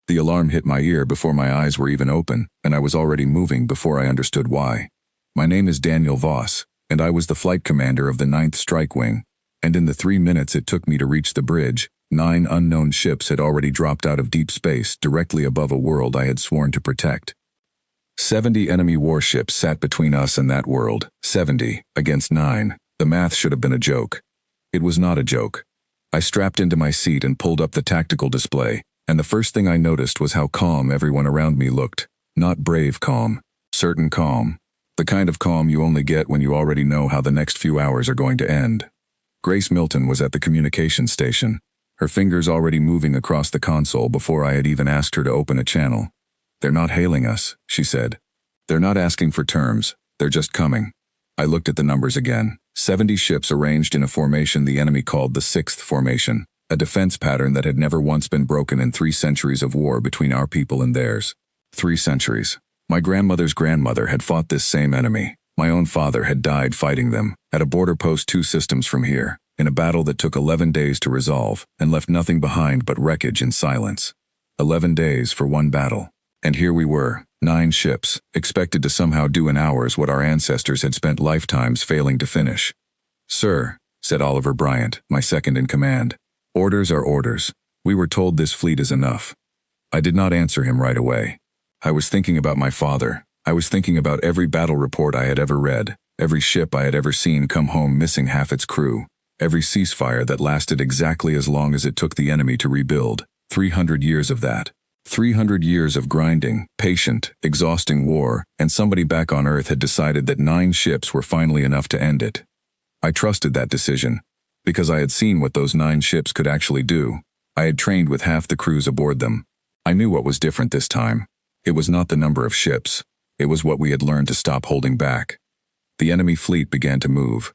The alarm hit my ear before my eyes were even open, and I was already moving before I understood why. My name is Daniel Voss, and I was the flight commander of the 9th Strike Wing, and in the 3 minutes it took me to reach the bridge, 9 unknown ships had already dropped out of deep space directly above a world I had sworn to protect. 70 enemy warships sat between us and that world, 70 against 9. The math should have been a joke. It was not a joke. I strapped into my seat and pulled up the tactical display, and the first thing I noticed was how calm everyone around me looked. Not brave calm, certain calm. The kind of calm you only get when you already know how the next few hours are going to end. Grace Milton was at the communications station, her fingers already moving across the console before I had even asked her to open a channel. "They're not hailing us," she said. "They're not asking for terms, they're just coming." I looked at the numbers again. 70 ships arranged in a formation the enemy called the 6th Formation, a defense pattern that had never once been broken in 3 centuries of war between our people and theirs. 3 centuries. My grandmother's grandmother had fought this same enemy. My own father had died fighting them, at a border post 2 systems from here, in a battle that took 11 days to resolve and left nothing behind but wreckage and silence. 11 days for one battle. And here we were, 9 ships, expected to somehow do in hours what our ancestors had spent lifetimes failing to finish. "Sir," said Oliver Bryant, my second in command, "orders are orders. We were told this fleet is enough." I did not answer him right away. I was thinking about my father. I was thinking about every battle report I had ever read, every ship I had ever seen come home missing half its crew, every ceasefire that lasted exactly as long as it took the enemy to rebuild. 300 years of that. 300 years of grinding, patient, exhausting war, and somebody back on Earth had decided that 9 ships were finally enough to end it. I trusted that decision, because I had seen what those 9 ships could actually do. I had trained with half the crews aboard them. I knew what was different this time. It was not the number of ships. It was what we had learned to stop holding back. The enemy fleet began to move.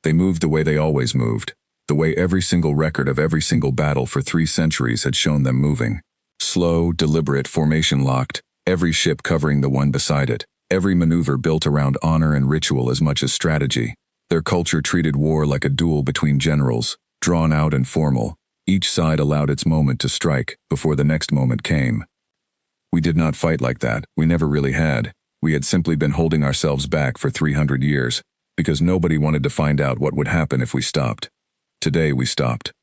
They moved the way they always moved, the way every single record of every single battle for 3 centuries had shown them moving. Slow, deliberate, formation locked, every ship covering the one beside it, every maneuver built around honor and ritual as much as strategy. Their culture treated war like a duel between generals, drawn out and formal. Each side allowed its moment to strike before the next moment came. We did not fight like that, we never really had. We had simply been holding ourselves back for 300 years, because nobody wanted to find out what would happen if we stopped. Today we stopped.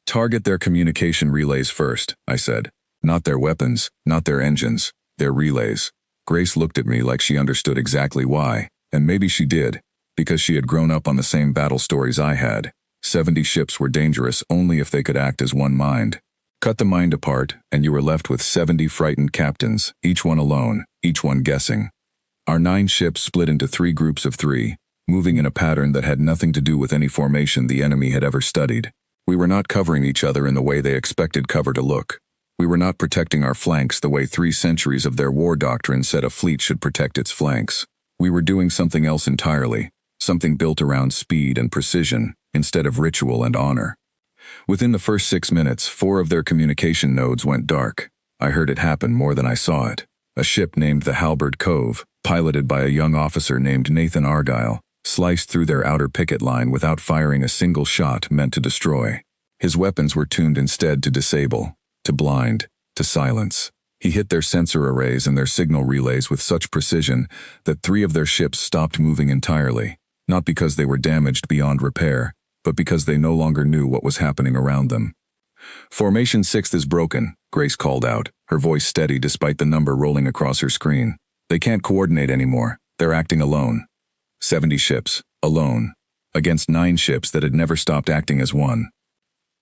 "Target their communication relays first," I said. "Not their weapons, not their engines, their relays." Grace looked at me like she understood exactly why, and maybe she did, because she had grown up on the same battle stories I had. 70 ships were dangerous only if they could act as one mind. Cut the mind apart, and you were left with 70 frightened captains, each one alone, each one guessing. Our 9 ships split into 3 groups of 3, moving in a pattern that had nothing to do with any formation the enemy had ever studied. We were not covering each other in the way they expected cover to look. We were not protecting our flanks the way 3 centuries of their war doctrine said a fleet should protect its flanks. We were doing something else entirely, something built around speed and precision, instead of ritual and honor. Within the first 6 minutes, 4 of their communication nodes went dark. I heard it happen more than I saw it. A ship named the Halberd Cove, piloted by a young officer named Nathan Argyle, sliced through their outer picket line without firing a single shot meant to destroy. His weapons were tuned instead to disable, to blind, to silence. He hit their sensor arrays and their signal relays with such precision that 3 of their ships stopped moving entirely, not because they were damaged beyond repair, but because they no longer knew what was happening around them. "Formation 6th is broken," Grace called out, her voice steady despite the number rolling across her screen. "They can't coordinate anymore. They're acting alone." 70 ships, alone, against 9 ships that had never stopped acting as one.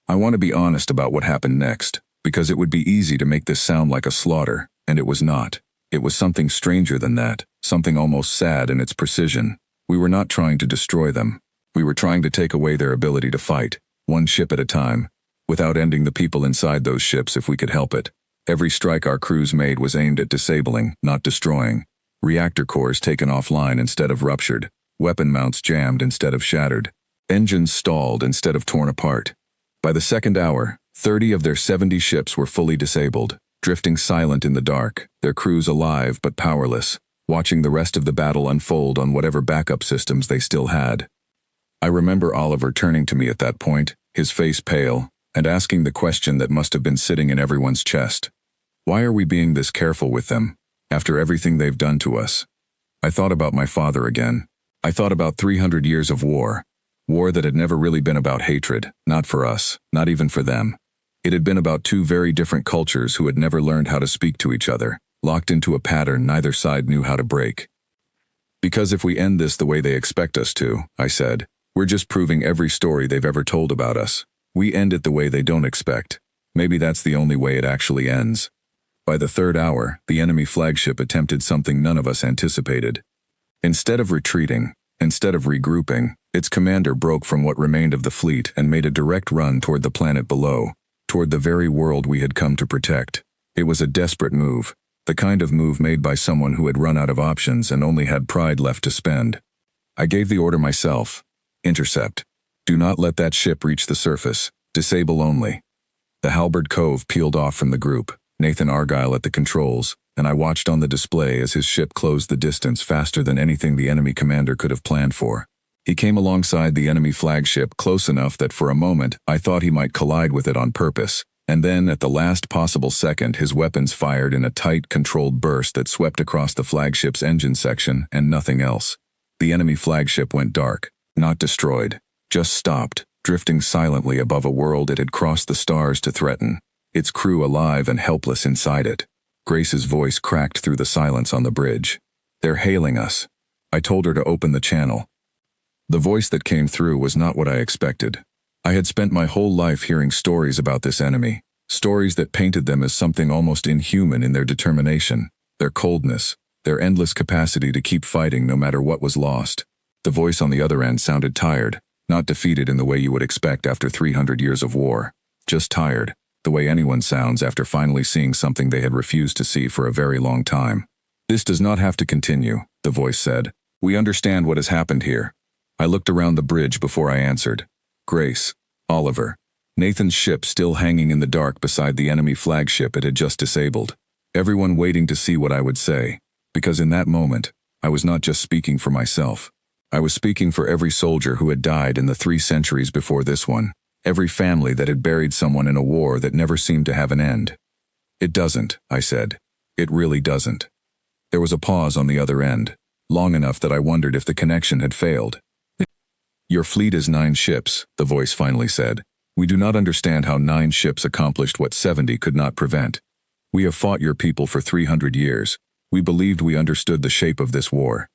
I want to be honest about what happened next, because it would be easy to make this sound like a slaughter, and it was not. It was something stranger than that, something almost sad in its precision. We were not trying to destroy them. We were trying to take away their ability to fight, one ship at a time, without ending the people inside those ships if we could help it. Every strike our crews made was aimed at disabling, not destroying. Reactor cores taken offline instead of ruptured, weapon mounts jammed instead of shattered, engines stalled instead of torn apart. By the second hour, 30 of their 70 ships were fully disabled, drifting silent in the dark, their crews alive but powerless, watching the rest of the battle unfold on whatever backup systems they still had. I remember Oliver turning to me at that point, his face pale, and asking the question that must have been sitting in everyone's chest. Why are we being this careful with them, after everything they've done to us? I thought about my father again. I thought about 300 years of war. War that had never really been about hatred, not for us, not even for them. It had been about two very different cultures who had never learned how to speak to each other, locked into a pattern neither side knew how to break. Because if we end this the way they expect us to, I said, we're just proving every story they've ever told about us. We end it the way they don't expect. Maybe that's the only way it actually ends. By the third hour, the enemy flagship attempted something none of us anticipated. Instead of retreating, instead of regrouping, its commander broke from what remained of the fleet and made a direct run toward the planet below, toward the very world we had come to protect. It was a desperate move, the kind of move made by someone who had run out of options and only had pride left to spend. I gave the order myself. Intercept. Do not let that ship reach the surface. Disable only. The Halberd Cove peeled off from the group, Nathan Argyle at the controls, and I watched on the display as his ship closed the distance faster than anything the enemy commander could have planned for. He came alongside the enemy flagship close enough that for a moment I thought he might collide with it on purpose, and then at the last possible second his weapons fired in a tight, controlled burst that swept across the flagship's engine section and nothing else. The enemy flagship went dark, not destroyed, just stopped, drifting silently above a world it had crossed the stars to threaten, its crew alive and helpless inside it. Grace's voice cracked through the silence on the bridge. They're hailing us. I told her to open the channel. The voice that came through was not what I expected. I had spent my whole life hearing stories about this enemy, stories that painted them as something almost inhuman in their determination, their coldness, their endless capacity to keep fighting no matter what was lost. The voice on the other end sounded tired, not defeated in the way you would expect after 300 years of war. Just tired, the way anyone sounds after finally seeing something they had refused to see for a very long time. This does not have to continue, the voice said. We understand what has happened here. I looked around the bridge before I answered. Grace, Oliver, Nathan's ship still hanging in the dark beside the enemy flagship it had just disabled. Everyone waiting to see what I would say, because in that moment, I was not just speaking for myself. I was speaking for every soldier who had died in the 3 centuries before this one, every family that had buried someone in a war that never seemed to have an end. It doesn't, I said. It really doesn't. There was a pause on the other end, long enough that I wondered if the connection had failed. Your fleet is 9 ships, the voice finally said. We do not understand how 9 ships accomplished what 70 could not prevent. We have fought your people for 300 years. We believed we understood the shape of this war.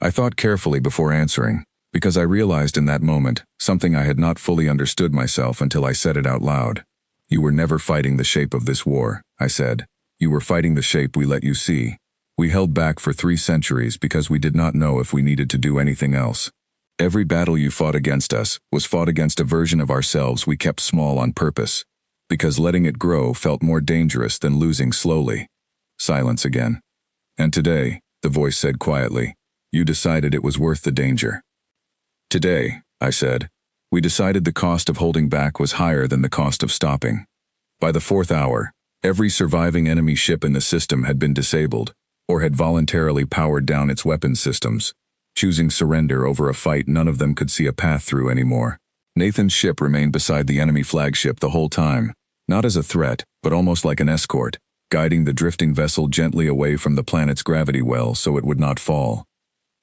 I thought carefully before answering, because I realized in that moment something I had not fully understood myself until I said it out loud. You were never fighting the shape of this war, I said. You were fighting the shape we let you see. We held back for 3 centuries because we did not know if we needed to do anything else. Every battle you fought against us was fought against a version of ourselves we kept small on purpose, because letting it grow felt more dangerous than losing slowly. Silence again. And today, the voice said quietly, you decided it was worth the danger. Today, I said, we decided the cost of holding back was higher than the cost of stopping. By the 4th hour, every surviving enemy ship in the system had been disabled, or had voluntarily powered down its weapons systems, choosing surrender over a fight none of them could see a path through anymore. Nathan's ship remained beside the enemy flagship the whole time, not as a threat, but almost like an escort, guiding the drifting vessel gently away from the planet's gravity well so it would not fall.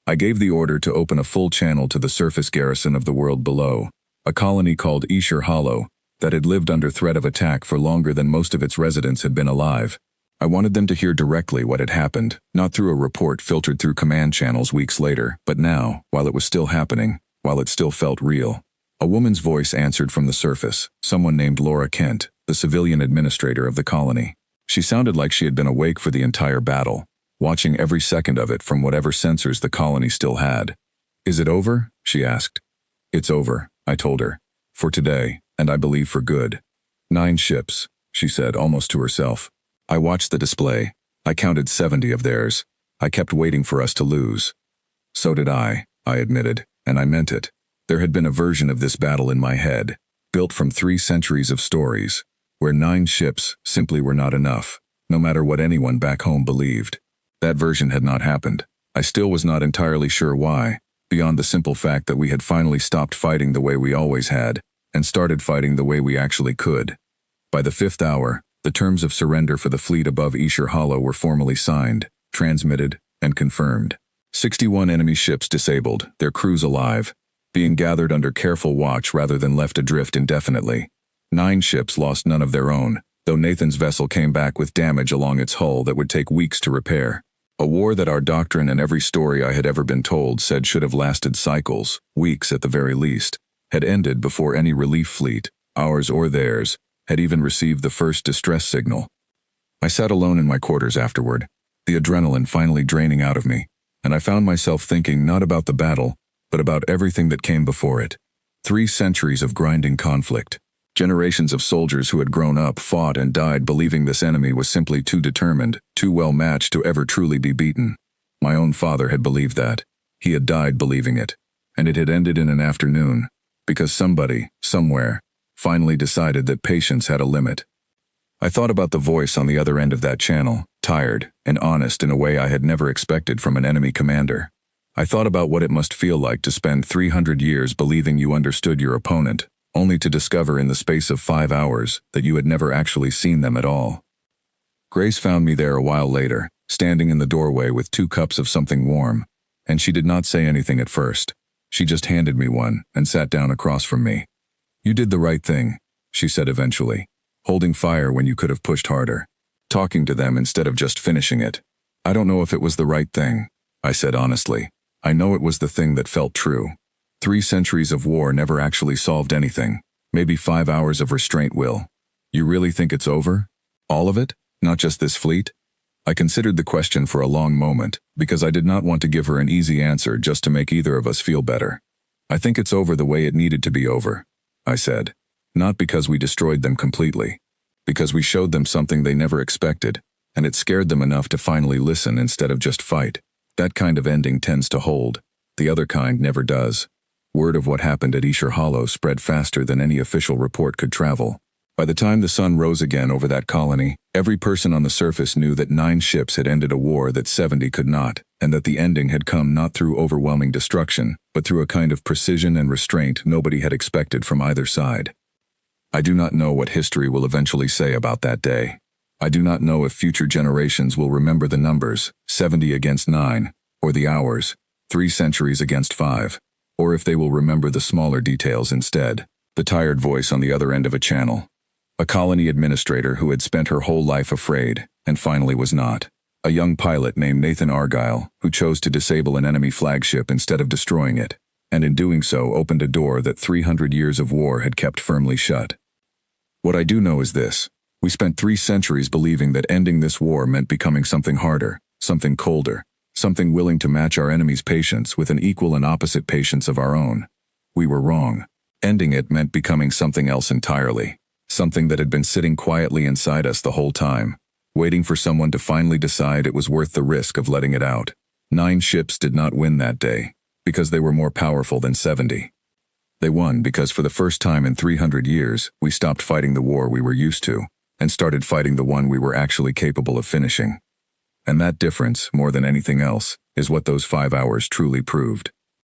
I gave the order to open a full channel to the surface garrison of the world below, a colony called Escher Hollow, that had lived under threat of attack for longer than most of its residents had been alive. I wanted them to hear directly what had happened, not through a report filtered through command channels weeks later, but now, while it was still happening, while it still felt real. A woman's voice answered from the surface, someone named Laura Kent, the civilian administrator of the colony. She sounded like she had been awake for the entire battle, watching every second of it from whatever sensors the colony still had. Is it over? She asked. It's over, I told her. For today, and I believe for good. 9 ships, she said almost to herself. I watched the display. I counted 70 of theirs. I kept waiting for us to lose. So did I admitted, and I meant it. There had been a version of this battle in my head, built from 3 centuries of stories, where 9 ships simply were not enough, no matter what anyone back home believed. That version had not happened. I still was not entirely sure why, beyond the simple fact that we had finally stopped fighting the way we always had, and started fighting the way we actually could. By the 5th hour, The terms of surrender for the fleet above Isher Hollow were formally signed, transmitted, and confirmed. 61 enemy ships disabled, their crews alive, being gathered under careful watch rather than left adrift indefinitely. 9 ships lost none of their own, though Nathan's vessel came back with damage along its hull that would take weeks to repair. A war that our doctrine and every story I had ever been told said should have lasted cycles, weeks at the very least, had ended before any relief fleet, ours or theirs, had even received the first distress signal. I sat alone in my quarters afterward, the adrenaline finally draining out of me, and I found myself thinking not about the battle, but about everything that came before it. 3 centuries of grinding conflict. Generations of soldiers who had grown up, fought, and died believing this enemy was simply too determined, too well matched to ever truly be beaten. My own father had believed that. He had died believing it. And it had ended in an afternoon, because somebody, somewhere, finally decided that patience had a limit. I thought about the voice on the other end of that channel, tired and honest in a way I had never expected from an enemy commander. I thought about what it must feel like to spend 300 years believing you understood your opponent, only to discover in the space of 5 hours that you had never actually seen them at all. Grace found me there a while later, standing in the doorway with 2 cups of something warm, and she did not say anything at first. She just handed me one and sat down across from me. "You did the right thing," she said eventually, holding fire when you could have pushed harder, talking to them instead of just finishing it. "I don't know if it was the right thing," I said honestly. "I know it was the thing that felt true. 3 centuries of war never actually solved anything. Maybe 5 hours of restraint will. You really think it's over? All of it? Not just this fleet?" I considered the question for a long moment, because I did not want to give her an easy answer just to make either of us feel better. "I think it's over the way it needed to be over," I said. "Not because we destroyed them completely. Because we showed them something they never expected, and it scared them enough to finally listen instead of just fight. That kind of ending tends to hold. The other kind never does." Word of what happened at Isher Hollow spread faster than any official report could travel. By the time the sun rose again over that colony, every person on the surface knew that 9 ships had ended a war that 70 could not, and that the ending had come not through overwhelming destruction, but through a kind of precision and restraint nobody had expected from either side. I do not know what history will eventually say about that day. I do not know if future generations will remember the numbers, 70 against 9, or the hours, 3 centuries against 5, or if they will remember the smaller details instead. The tired voice on the other end of a channel. A colony administrator who had spent her whole life afraid, and finally was not. A young pilot named Nathan Argyle, who chose to disable an enemy flagship instead of destroying it, and in doing so opened a door that 300 years of war had kept firmly shut. What I do know is this. We spent 3 centuries believing that ending this war meant becoming something harder, something colder, something willing to match our enemy's patience with an equal and opposite patience of our own. We were wrong. Ending it meant becoming something else entirely, something that had been sitting quietly inside us the whole time, waiting for someone to finally decide it was worth the risk of letting it out. 9 ships did not win that day, because they were more powerful than 70. They won because for the first time in 300 years, we stopped fighting the war we were used to, and started fighting the one we were actually capable of finishing. And that difference, more than anything else, is what those 5 hours truly proved.